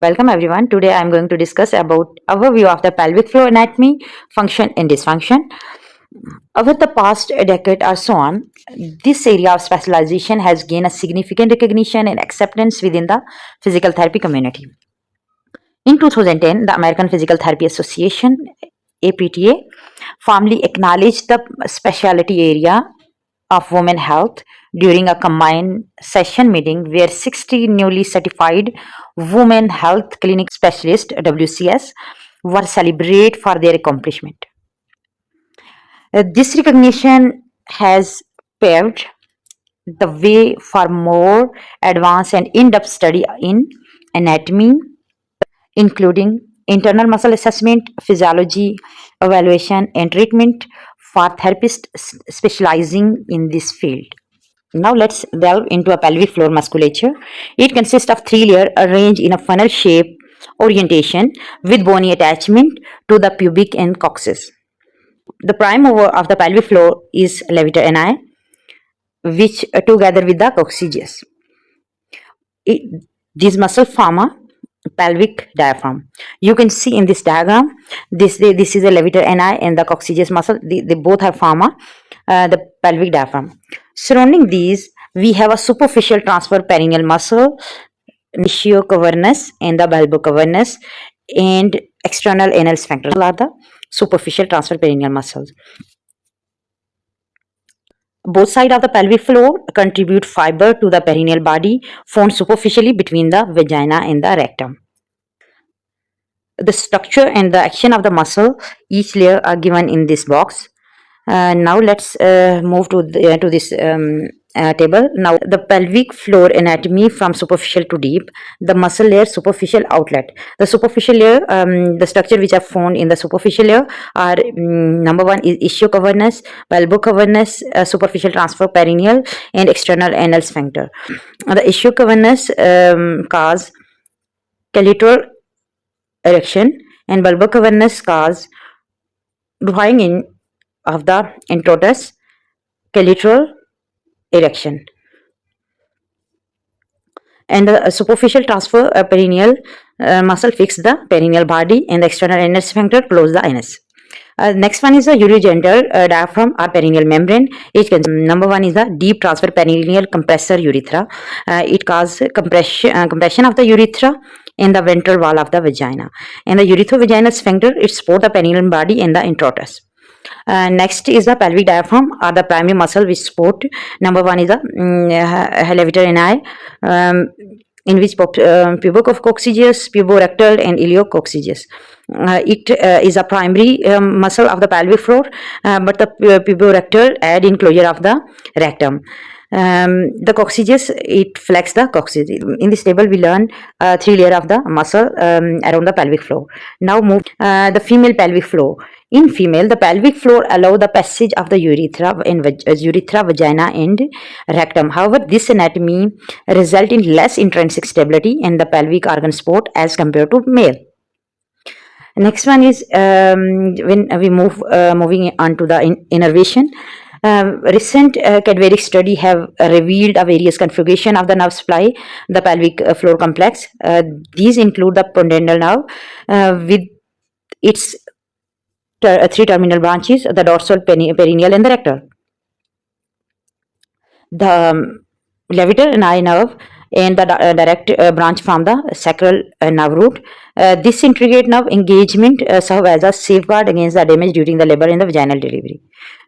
Welcome everyone. Today I am going to discuss about overview of the pelvic floor anatomy, function and dysfunction. Over the past decade or so on, this area of specialization has gained a significant recognition and acceptance within the physical therapy community. In 2010, the American Physical Therapy Association, APTA, formally acknowledged the specialty area of women health during a combined session meeting where 60 newly certified women health clinic specialists WCS were celebrated for their accomplishment. This recognition has paved the way for more advanced and in-depth study in anatomy, including internal muscle assessment, physiology, evaluation, and treatment for therapists specializing in this field. Now let's delve into a pelvic floor musculature. It consists of three layers arranged in a funnel shape orientation with bony attachment to the pubic and coccyx. The prime mover of the pelvic floor is levator ani, which together with the coccygeus. These muscle form a pelvic diaphragm. You can see in this diagram, this is a levator ani and the coccygeus muscle. They both have form the pelvic diaphragm. Surrounding these, we have a superficial transfer perineal muscle, ischial cavernous and the bulbocavernous, and external anal sphincter are the superficial transfer perineal muscles. Both sides of the pelvic floor contribute fiber to the perineal body found superficially between the vagina and the rectum. The structure and the action of the muscle, each layer are given in this box. Now let's move to this table. Now the pelvic floor anatomy from superficial to deep. The muscle layer, superficial outlet. The superficial layer, the structure which are found in the superficial layer are number one is ischial cavernous, bulbocavernous, superficial transfer perineal, and external anal sphincter. The ischial cavernous cause clitoral erection, and bulbocavernous cause drawing in of the introitus clitoral erection, and the superficial transfer perineal muscle fix the perineal body, and the external anal sphincter close the anus. Next one is the urogenital diaphragm or perineal membrane. Number one is the deep transfer perineal compressor urethra. It causes compression of the urethra in the ventral wall of the vagina, and the urethrovaginal sphincter it support the perineal body and the introitus. Next is the pelvic diaphragm or the primary muscle which support. Number one is the levator ani, in which pubococcygeus, puborectal, and iliococcygeus. It is a primary muscle of the pelvic floor, but the puborectal add in closure of the rectum. The coccygeus it flex the coccyx. In this table we learn three layer of the muscle around the pelvic floor. Now move the female pelvic floor. In female, the pelvic floor allow the passage of the urethra in urethra, vagina, and rectum. However, this anatomy result in less intrinsic stability in the pelvic organ support as compared to male. Next one is when we moving on to the innervation. Recent cadaveric study have revealed a various configuration of the nerve supply, the pelvic floor complex. These include the pudendal nerve with its three terminal branches, the dorsal, perineal, and the rectal. The levator ani nerve and the direct branch from the sacral nerve root. This intricate nerve engagement serve as a safeguard against the damage during the labor and the vaginal delivery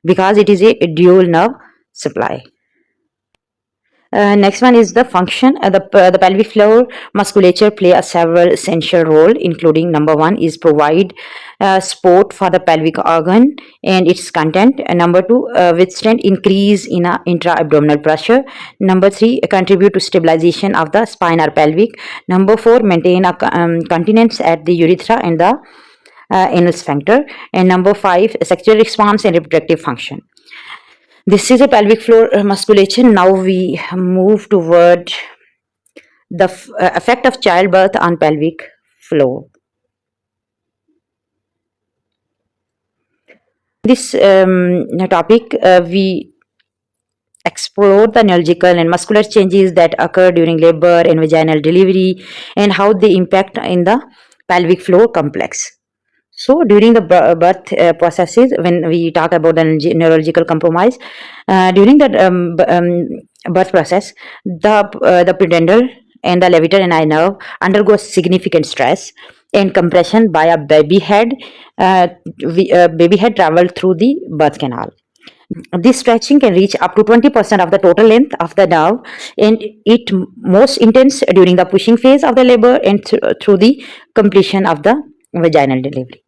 because it is a dual nerve supply. Next one is the function. The pelvic floor musculature play a several essential role, including number one is provide support for the pelvic organ and its content. Number two, withstand increase in intra-abdominal pressure. Number three, contribute to stabilization of the spine or pelvic. Number four, maintain a continence at the urethra and the anal sphincter. And number five, sexual response and reproductive function. This is a pelvic floor musculature. Now we move toward the effect of childbirth on pelvic floor. This topic we explore the neurological and muscular changes that occur during labor and vaginal delivery and how they impact in the pelvic floor complex. So, during the birth processes, when we talk about the neurological compromise, during the birth process, the pudendal and the levator and eye nerve undergo significant stress and compression by a baby head. Baby head travel through the birth canal. This stretching can reach up to 20% of the total length of the nerve, and it most intense during the pushing phase of the labor and through the completion of the vaginal delivery.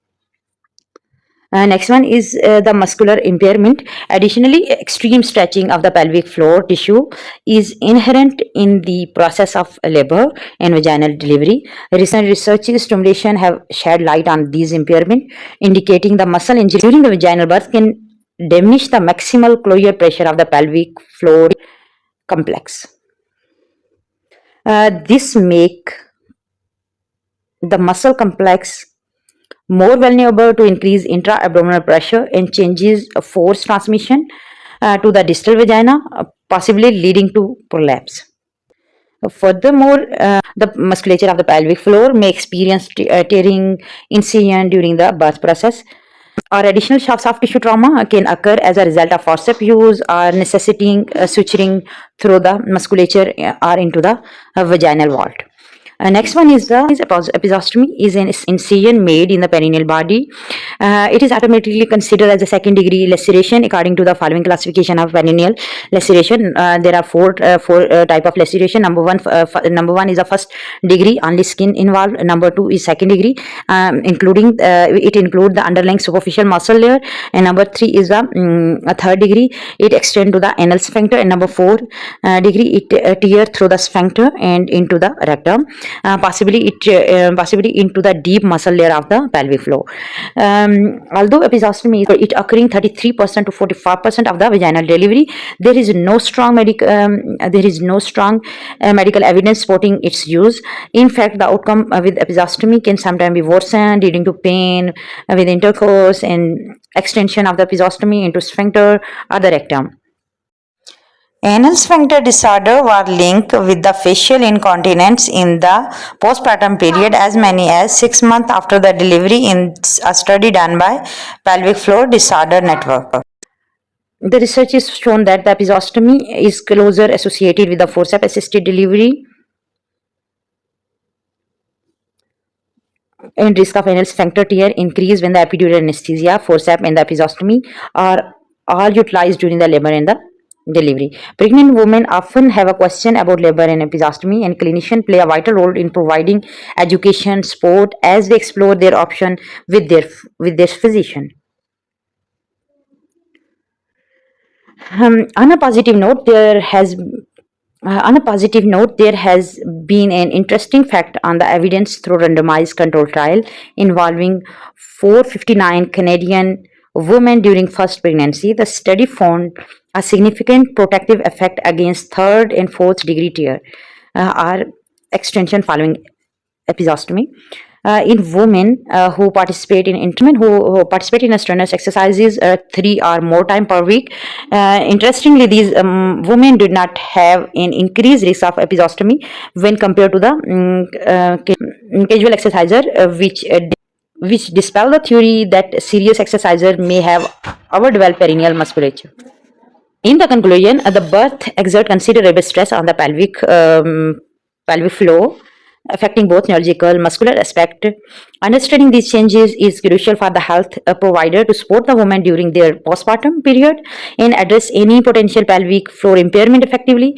Next one is the muscular impairment. Additionally, extreme stretching of the pelvic floor tissue is inherent in the process of labor and vaginal delivery. Recent research stimulation have shed light on these impairment, indicating the muscle injury during the vaginal birth can diminish the maximal closure pressure of the pelvic floor complex. This make the muscle complex more vulnerable to increase intra-abdominal pressure and changes force transmission to the distal vagina, possibly leading to prolapse. Furthermore, the musculature of the pelvic floor may experience tearing, incision during the birth process, or additional soft tissue trauma can occur as a result of forceps use or necessitating suturing through the musculature or into the vaginal vault. Next one is the episiotomy is an incision made in the perineal body. It is automatically considered as a second degree laceration according to the following classification of perineal laceration. There are four type of laceration. Number one is the first degree, only skin involved. Number two is second degree, including it include the underlying superficial muscle layer. And number three is a third degree. It extend to the anal sphincter. And number four degree, it tear through the sphincter and into the rectum. Possibly into the deep muscle layer of the pelvic floor. Although episiotomy is it occurring 33% to 45% of the vaginal delivery, there is no strong medical evidence supporting its use. In fact, the outcome with episiotomy can sometimes be worsened, leading to pain with intercourse and extension of the episiotomy into sphincter or the rectum. Anal sphincter disorder were linked with the facial incontinence in the postpartum period as many as 6 months after the delivery in a study done by Pelvic Floor Disorder Network. The research has shown that the episiotomy is closer associated with the forceps-assisted delivery and risk of anal sphincter tear increase when the epidural anesthesia, forceps, and the episiotomy are all utilized during the labor and the delivery. Pregnant women often have a question about labor and episiotomy, and clinicians play a vital role in providing education support as they explore their option with their physician. On a positive note, there has been an interesting fact on the evidence through randomized control trial involving 459 Canadian women during first pregnancy. The study found a significant protective effect against third and fourth degree tear or extension following episiotomy. In women who participate in strenuous exercises 3 or more times per week. Interestingly, these women did not have an increased risk of episiotomy when compared to the casual exerciser, which dispel the theory that serious exerciser may have overdeveloped perineal musculature. In the conclusion, the birth exert considerable stress on the pelvic floor, affecting both neurological muscular aspect. Understanding these changes is crucial for the health provider to support the woman during their postpartum period and address any potential pelvic floor impairment effectively.